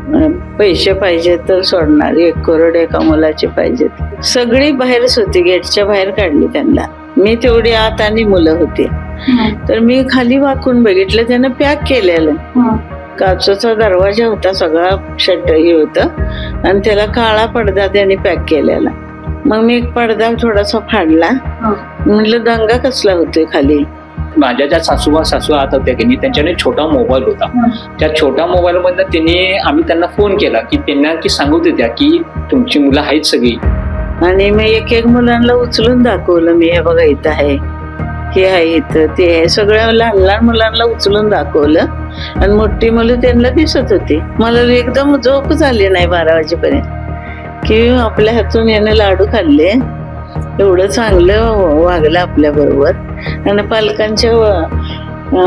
पैसे पाहिजे तर सोडणार, 1 करोड एका मुलाचे पाहिजेत. सगळी बाहेरच होती, गेटच्या बाहेर काढली त्यांना. मी तेवढी आत आणि मुलं होती. तर मी खाली वाकून बघितलं, त्यानं पॅक केलेलं. काचेचा दरवाजा होता, सगळा शटर हे होतं आणि त्याला काळा पडदा त्याने पॅक केलेला. मग मी एक पडदा थोडासा फाडला. म्हटलं दंगा कसला होतोय खाली. माझ्या ज्या सासू आत होत्या की नाही, त्यांच्याकडे छोटा मोबाईल होता. त्या छोट्या मोबाईल मधनं आम्ही त्यांना फोन केला की त्यांना की सांगू देत्या की तुमची मुलं आहेत सगळी. आणि मी एक मुलांना उचलून दाखवलं. मी हे बघा इथं आहे, हे आहे, इथं ते आहे. सगळ्या लहान मुलांना उचलून दाखवलं आणि मोठी मुलं त्यांना दिसत होती. मला एकदम झोप झाली नाही 12 वाजेपर्यंत की आपल्या हातून याने लाडू खाल्ले. एवढं चांगलं वागलं आपल्या बरोबर. आणि पालकांच्या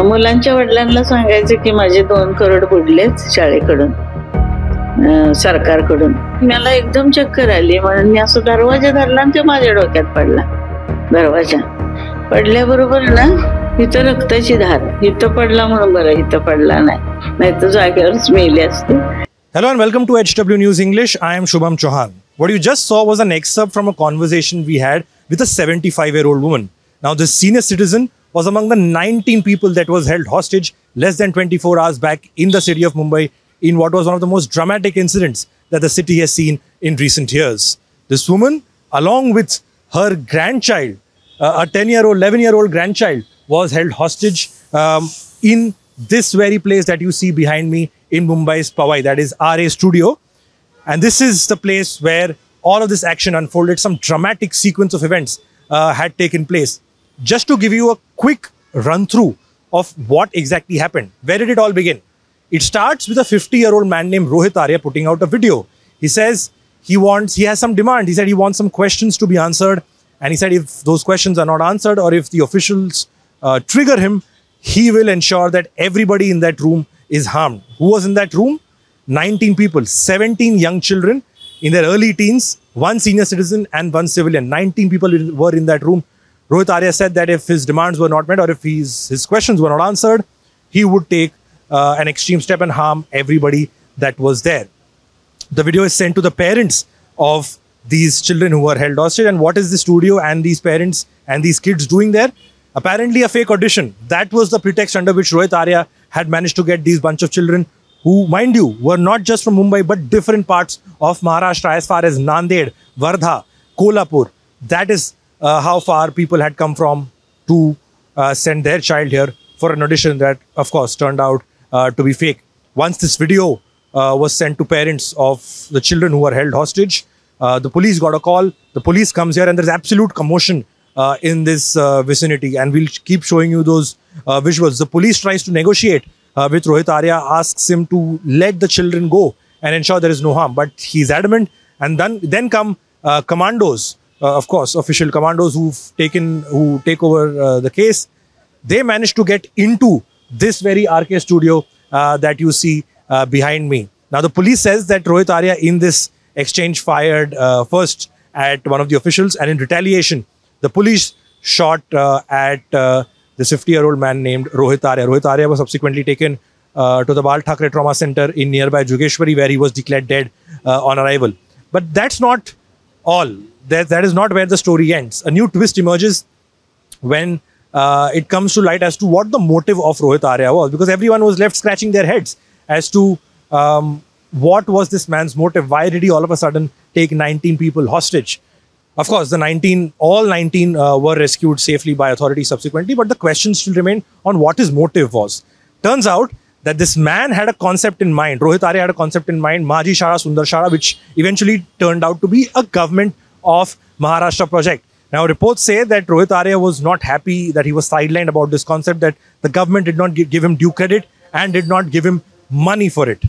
मुलांच्या वडिलांना सांगायचं की माझे 2 करोड बुडलेत शाळेकडून, सरकारकडून. मला एकदम चक्कर आली म्हणून मी असं दरवाजा धरला आणि ते माझ्या डोक्यात पडला. दरवाजा पडल्याबरोबर ना इथं रक्ताची धार. इथं पडला म्हणून बरं, इथं पडला नाही तर जागेवरच मेले असते. Hello and welcome to HW News English. I am Shubham Chauhan. What you just saw was an excerpt from a conversation we had with a 75-year-old woman. Now, this senior citizen was among the 19 people that was held hostage less than 24 hours back in the city of Mumbai in what was one of the most dramatic incidents that the city has seen in recent years. This woman, along with her grandchild, a 10-year-old, 11-year-old grandchild, was held hostage in this very place that you see behind me in Mumbai's Powai, that is RA Studio. And this is the place where all of this action unfolded. Some dramatic sequence of events had taken place. Just to give you a quick run through of what exactly happened. Where did it all begin? It starts with a 50-year-old man named Rohit Arya putting out a video. He says he has some demand. He said he wants some questions to be answered. And he said if those questions are not answered or if the officials trigger him, he will ensure that everybody in that room is harmed. Who was in that room? 19 people, 17 young children in their early teens, 1 senior citizen and 1 civilian. 19 people were in that room. Rohit Arya said that if his demands were not met or if his questions were not answered, he would take an extreme step and harm everybody that was there. The video is sent to the parents of these children who were held hostage. And what is the studio and these parents and these kids doing there? Apparently a fake audition. That was the pretext under which Rohit Arya had managed to get these bunch of children who, mind you, were not just from Mumbai but different parts of Maharashtra as far as Nanded, Wardha, Kolhapur. That is how far people had come from to send their child here for an audition that, of course, turned out to be fake. Once this video was sent to parents of the children who were held hostage, the police got a call. The police comes here and there's absolute commotion in this vicinity, and we'll keep showing you those visuals. The police tries to negotiate with Rohit Arya, asks him to let the children go and ensure there is no harm, but he's adamant. And then come commandos, of course, official commandos who take over the case. They managed to get into this very RK studio that you see behind me. Now, the police says that Rohit Arya in this exchange fired first at one of the officials, and in retaliation, the police shot at this 50-year-old man named Rohit Arya. Rohit Arya was subsequently taken to the Bal Thackeray Trauma Center in nearby Jogeshwari, where he was declared dead on arrival. But that's not all. That is not where the story ends. A new twist emerges when it comes to light as to what the motive of Rohit Arya was, because everyone was left scratching their heads as to what was this man's motive. Why did he all of a sudden take 19 people hostage? Of course, all 19 were rescued safely by authorities subsequently, but the question still remained on what his motive was. Turns out that this man had a concept in mind. Rohit Arya had a concept in mind, Maaji Shala Sundar Shala, which eventually turned out to be a government of Maharashtra project. Now, reports say that Rohit Arya was not happy that he was sidelined about this concept, that the government did not give him due credit and did not give him money for it.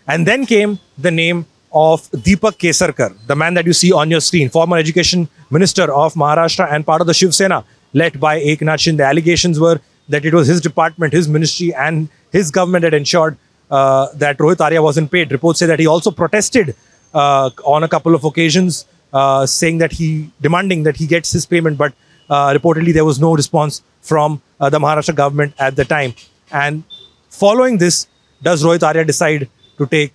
And then came the name of Deepak Kesarkar, the man that you see on your screen, former education minister of Maharashtra and part of the Shiv Sena, led by Eknath Shinde. The allegations were that it was his department, his ministry and his government that ensured that Rohit Arya wasn't paid. Reports say that he also protested on a couple of occasions, saying that demanding that he gets his payment, but reportedly there was no response from the Maharashtra government at the time. And following this, does Rohit Arya decide to take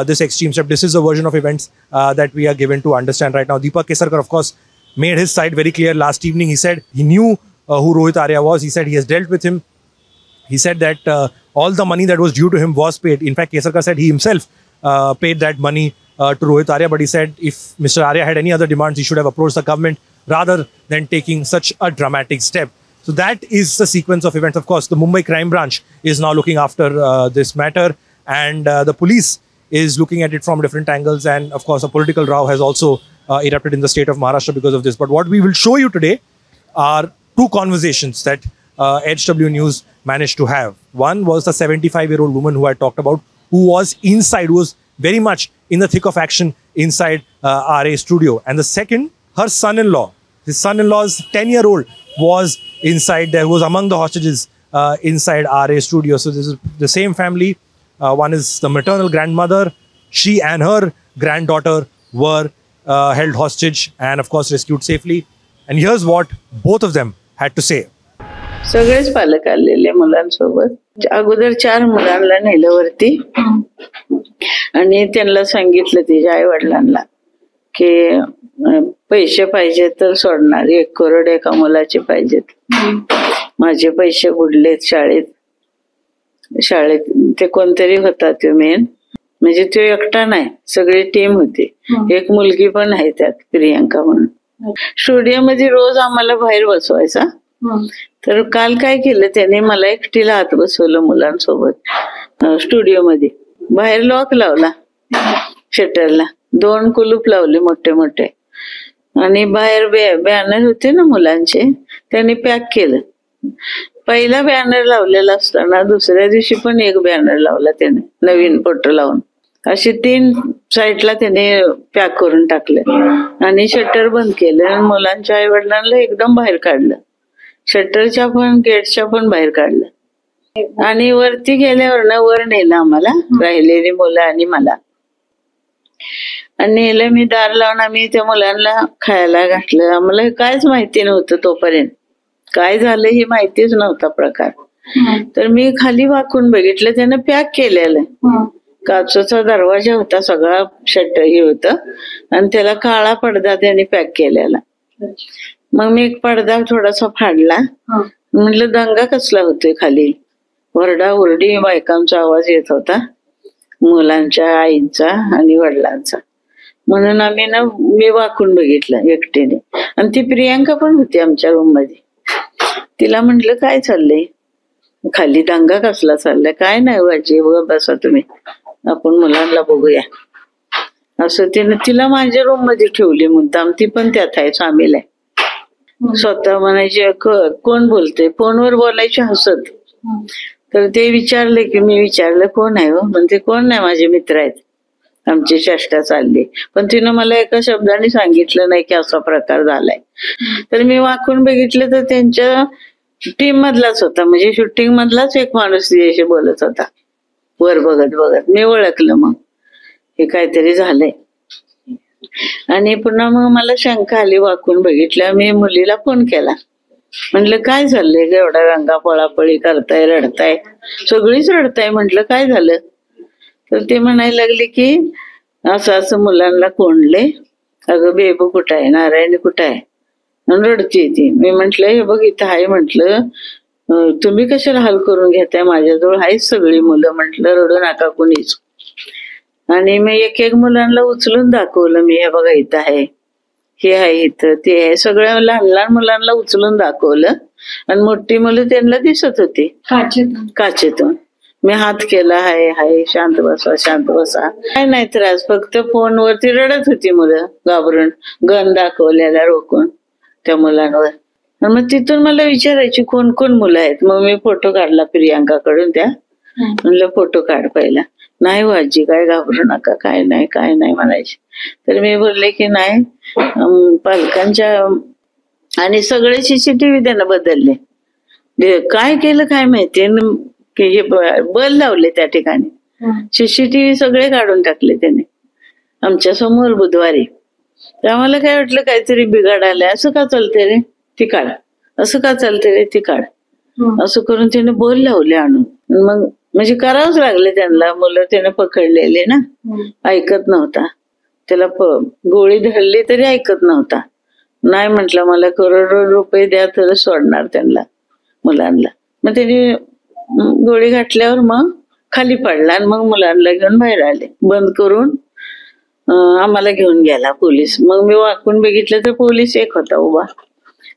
this extreme step. This is the version of events that we are given to understand right now. Deepak Kesarkar, of course, made his side very clear last evening. He said he knew who Rohit Arya was. He said he has dealt with him. He said that all the money that was due to him was paid. In fact, Kesarkar said he himself paid that money to Rohit Arya, but he said if Mr. Arya had any other demands, he should have approached the government rather than taking such a dramatic step. So that is the sequence of events. Of course, the Mumbai Crime Branch is now looking after this matter, and the police is looking at it from different angles. And of course, a political row has also erupted in the state of Maharashtra because of this. But what we will show you today are two conversations that HW News managed to have. One was the 75-year-old woman who I talked about, who was inside, who was very much in the thick of action inside RA studio. And the second, her son-in-law, his son-in-law's 10-year-old was inside there, who was among the hostages inside RA studio. So this is the same family. One is the maternal grandmother. She and her granddaughter were held hostage and of course rescued safely. And here's what both of them had to say. सगळेच पालक आलेले मुलांसोबत. अगोदर 4 मुलांना नेलं वरती आणि त्यांना सांगितलं तिच्या आई वडिलांना की पैसे पाहिजे तर सोडणार, 1 करोड एका मुलाचे पाहिजेत. माझे पैसे बुडलेत शाळेत ते कोणतरी होता तो मेन, म्हणजे तो एकटा नाही, सगळी टीम होती. एक मुलगी पण आहे त्यात, प्रियांका म्हणून. स्टुडिओमध्ये रोज आम्हाला बाहेर बसवायचा. तर काल काय केलं त्याने, मला एकटीला आत बसवलं मुलांसोबत स्टुडिओमध्ये. बाहेर लॉक लावला शटरला, 2 कुलूप लावले मोठे मोठे, आणि बाहेर बॅनर होते ना मुलांचे, त्यांनी पॅक केलं. पहिला बॅनर लावलेला असताना दुसऱ्या दिवशी पण एक बॅनर लावला त्याने, नवीन फोटो लावून. अशी 3 साईडला त्याने पॅक करून टाकलं आणि शटर बंद केलं आणि मुलांच्या आई वडिलांना एकदम बाहेर काढलं. शटरच्या पण गेटच्या पण बाहेर काढलं आणि वरती गेल्यावर ना वर नेलं आम्हाला, राहिलेली मुलं आणि मला. आणि नेलं, मी दार लावून आम्ही त्या मुलांना खायला घातलं. आम्हाला कायच माहिती नव्हतं तोपर्यंत, काय झालं हे माहितीच नव्हता प्रकार. तर मी खाली वाकून बघितलं, त्यानं पॅक केलेलं. काचेचा दरवाजा होता, सगळा शटर हे होतं आणि त्याला काळा पडदा त्याने पॅक केलेला. मग मी एक पडदा थोडासा फाडला. म्हटलं दंगा कसला होतोय खाली, ओरडाओरडी बायकांचा आवाज येत होता, मुलांच्या आईंचा आणि वडिलांचा. म्हणून मी वाकून बघितलं एकटीने. आणि ती प्रियांका पण होती आमच्या रूम मध्ये. तिला म्हटलं काय चाललंय खाली, दंगा कसला चाललाय? काय नाही वाजी, बसा तुम्ही, आपण मुलांना बघूया. असं तिला माझ्या रूम मध्ये ठेवली मुद्दाम. ती पण त्यात आहे, सामील आहे. स्वतः म्हणायचे कोण बोलते, फोनवर बोलायचे हसत. तर ते विचारले की, मी विचारलं कोण आहे हो? म्हणते कोण नाही, माझे मित्र आहेत, आमची चेष्टा चालली. पण तिनं मला एका शब्दाने सांगितलं नाही की असा प्रकार झालाय. तर मी वाकून बघितलं तर त्यांच्या टीम मधलाच होता, म्हणजे शूटिंग मधलाच एक माणूस तिच्याशी बोलत होता वर बघत बघत. मी ओळखलं मग हे काहीतरी झालंय. आणि पुन्हा मग मला शंका आली, वाकून बघितलं. मी मुलीला फोन केला, म्हटलं काय झालंय ग, एवढा रंगा पळापळी करताय, रडताय, सगळीच रडताय. म्हटलं काय झालं? तर ते म्हणायला लागले की असं असं मुलांना कोंडले. अगं बेबू कुठं आहे, नारायणी कुठं आहे, आणि रडतीये ती. मी म्हंटल हे बघ इथं आहे. म्हंटल तुम्ही कशाला हाल करून घेताय, माझ्याजवळ आहेत सगळी मुलं. म्हंटल रडू नका कुणीच. आणि मी एक मुलांना उचलून दाखवलं. मी हे बघा इथं आहे, हे आहे, इथं ते आहे, सगळ्या लहान लहान मुलांना उचलून दाखवलं. आणि मोठी मुलं त्यांना दिसत होती काचेतून. मी हात केला, हाय हाय, शांत बसा शांत बसा, काय नाही त्रास, फक्त फोनवरती रडत होती मुलं घाबरून, गन दाखवलेला रोखून त्या मुलांवर. मग तिथून मला विचारायची कोण कोण मुलं आहेत. मग मी फोटो काढला प्रियांकाकडून त्या. म्हणलं फोटो काढ पहिला. नाही वाजी, काय घाबरू नका, काय नाही म्हणायची. तर मी बोलले की नाही, पालकांच्या आणि सगळे CCTV त्यानं बदलले. काय केलं काय माहिती, की हे बल लावले त्या ठिकाणी. CCTV सगळे काढून टाकले त्याने आमच्या समोर बुधवारी. तर आम्हाला काय वाटलं काहीतरी बिघाड आलाय. असं का चालते रे, ती काढ. असं का चालते रे, ती काढ. असं करून त्याने बल लावले आणून. मग म्हणजे करावंच लागले त्यांना. मुलं त्याने पकडलेले ना, ऐकत नव्हता. त्याला गोळी धरली तरी ऐकत नव्हता. नाही म्हटलं मला करोडो रुपये द्या तर सोडणार त्यांना, मुलांना. मग त्यांनी गोळी घातल्यावर मग खाली पडला आणि मग मुलांना घेऊन बाहेर आले. बंद करून आम्हाला घेऊन गेला पोलीस. मग मी वाकून बघितलं तर पोलीस एक होता उभा,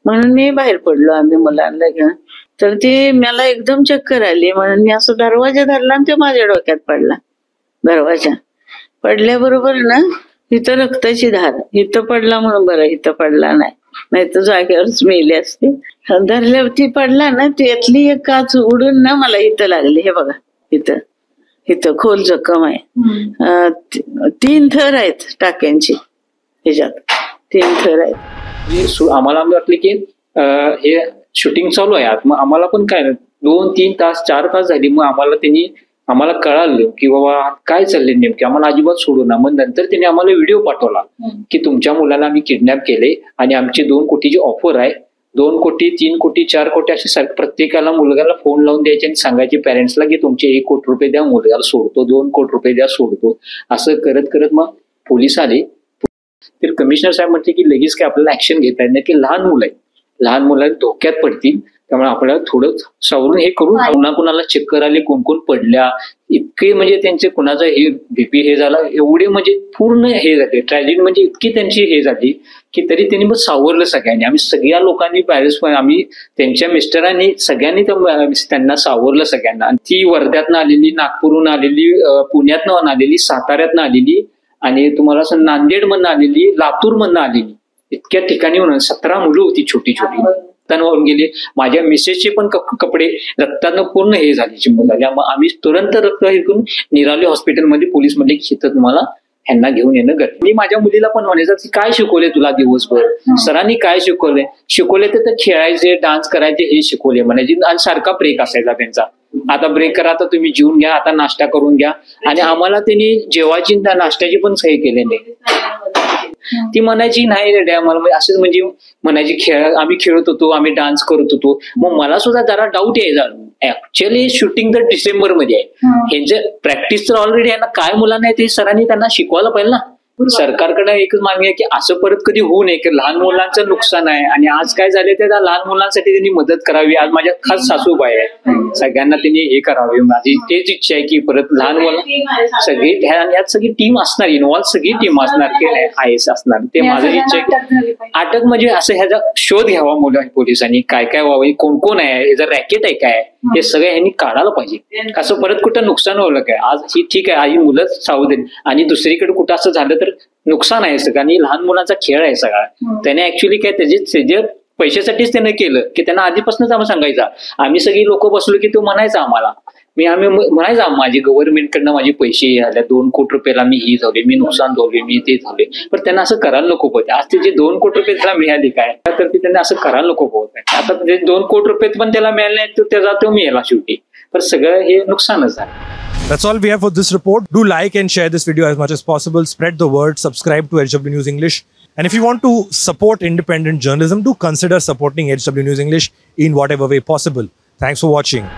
म्हणून मी बाहेर पडलो आम्ही मुलांना घेऊन. तर ते मला एकदम चक्कर आली म्हणून मी असं दरवाजा धरला आणि ते माझ्या डोक्यात पडला. दरवाजा पडल्याबरोबर ना इथं रक्ताची धार. इथं पडला म्हणून बरं, इथं पडला नाही तर जागेवरच मेली असते. धरल्यावरती पडला ना, त्यातली एक काच उडून ना मला इथं लागली. हे बघा इथं खोल जखम आहे. 3 थर आहेत टाक्यांची, ह्याच्यात 3 थर आहेत. आम्हाला वाटलं की हे शूटिंग चालू आहे. मग आम्हाला पण काय 2-3 तास 4 तास झाली. मग आम्हाला कळालं की बाबा काय चाललंय नेमके. आम्हाला अजिबात सोडू ना. मग नंतर त्यांनी आम्हाला व्हिडिओ पाठवला की तुमच्या मुलाला आम्ही किडनॅप केले आणि आमची 2 कोटीची ऑफर आहे. 2 कोटी, 3 कोटी, 4 कोटी असे प्रत्येकाला मुलगाला फोन लावून द्यायचे आणि सांगायचे पॅरेंट्सला की तुमचे 1 कोटी रुपये द्या, मुलगाला सोडतो. 2 कोटी रुपये द्या, सोडतो. असं करत करत मग पोलीस आले. तर कमिशनर साहेब म्हटले की लगेच काय आपल्याला ऍक्शन घेता येत नाही, की लहान मुलं आहेत, लहान मुलं धोक्यात पडतील. त्यामुळे आपल्याला थोडं सावरून हे करून कुणाला चक्कर आले, कोण पडल्या, इतके म्हणजे त्यांचे कुणाचा हे बीपी हे झाला, एवढे म्हणजे पूर्ण हे झाले ट्रॅजेडी. म्हणजे इतकी त्यांची हे झाली की तरी त्यांनी मग सावरलं सगळ्यांनी. आम्ही सगळ्या लोकांनी पॅरेंट्स पण, आम्ही त्यांच्या मिस्टरांनी सगळ्यांनी त्यांना सावरलं सगळ्यांना. आणि ती वर्ध्यातनं आलेली, नागपूरहून आलेली, पुण्यातनं आलेली, साताऱ्यातनं आलेली आणि तुम्हाला असं नांदेडमधनं आलेली, लातूरमधनं आलेली, इतक्या ठिकाणी 17 मुलं होती छोटी छोटी. रक्तांवरून गेले. माझ्या मिसेसचे पण कपडे रक्तानं पूर्ण हे झाले, चिंब झाले. आम्ही तुरंत रक्त हे करून निराली हॉस्पिटलमध्ये पोलीस म्हणले की इथं तुम्हाला ह्यांना घेऊन येणं गरजेचं. मी माझ्या मुलीला पण म्हणायचं काय शिकवले तुला दिवसभर, सरांनी काय शिकवले तर खेळायचे, डान्स करायचे हे शिकवले म्हणायचे. आणि सारखा ब्रेक असायचा त्यांचा. आता ब्रेक करा, आता तुम्ही जेवून घ्या, आता नाश्ता करून घ्या. आणि आम्हाला त्यांनी जेवायची नाश्त्याची पण सही केली नाही. ती म्हणायची नाही रेड्या आम्हाला, असंच म्हणजे म्हणायची आम्ही खेळत होतो, आम्ही डान्स करत होतो. मग मला सुद्धा जरा डाऊट यायचा. ऍक्च्युअली शूटिंग तर डिसेंबर मध्ये आहे, ह्यांचं प्रॅक्टिस तर ऑलरेडी आहे ना. काय मुलांना ते सरांनी त्यांना शिकवायला पाहिजे ना. सरकारकडे एकच मागणी आहे की असं परत कधी होऊ नये, की लहान मुलांचं नुकसान आहे. आणि आज काय झाले त्या लहान मुलांसाठी त्यांनी मदत करावी. आज माझ्या खास सासूबाई आहे, सगळ्यांना त्यांनी हे करावे. माझी तेच इच्छा आहे की परत लहान मुलं सगळी यात सगळी टीम असणार, इन्व्हॉल्व सगळी टीम असणार, की आयएस असणार. ते माझं इच्छा आहे. अटक म्हणजे असं ह्याचा शोध घ्यावा मुलं पोलिसांनी, काय व्हावं, कोण कोण आहे, ह्याचा रॅकेट आहे काय, हे सगळं ह्यांनी काढायला पाहिजे. असं परत कुठं नुकसान होलं काय. आज ही ठीक आहे, आई मुलं सावध आणि दुसरीकडे कुठं असं झालं तर नुकसान आहे सगळं. आणि लहान मुलांचा खेळ आहे सगळा. त्याने ऍक्च्युली काय त्याचे पैशासाठीच त्यानं केलं की त्यांना आधीपासूनच आम्हाला सांगायचा. आम्ही सगळी लोक बसलो की तो म्हणायचा आम्हाला, आम्ही म्हणायचा माझी गव्हर्नमेंटकडनं माझे पैसे आले, 2 कोटी रुपयाला मी ही झाले, मी नुकसान झाले, मी ते झाले. पण त्यांना असं करायला नको होते. आज ते जे 2 कोटी रुपये त्याला मिळाले काय, तर ते त्यांना असं करायला नको होत. आता ते 2 कोटी रुपये पण त्याला मिळाले नाही, तर त्याचा तो मिळाला शेवटी. पण सगळं हे नुकसानच झालं. That's all we have for this report. Do like and share this video as much as possible. Spread the word. Subscribe to HW News English. And if you want to support independent journalism, do consider supporting HW News English in whatever way possible. Thanks for watching.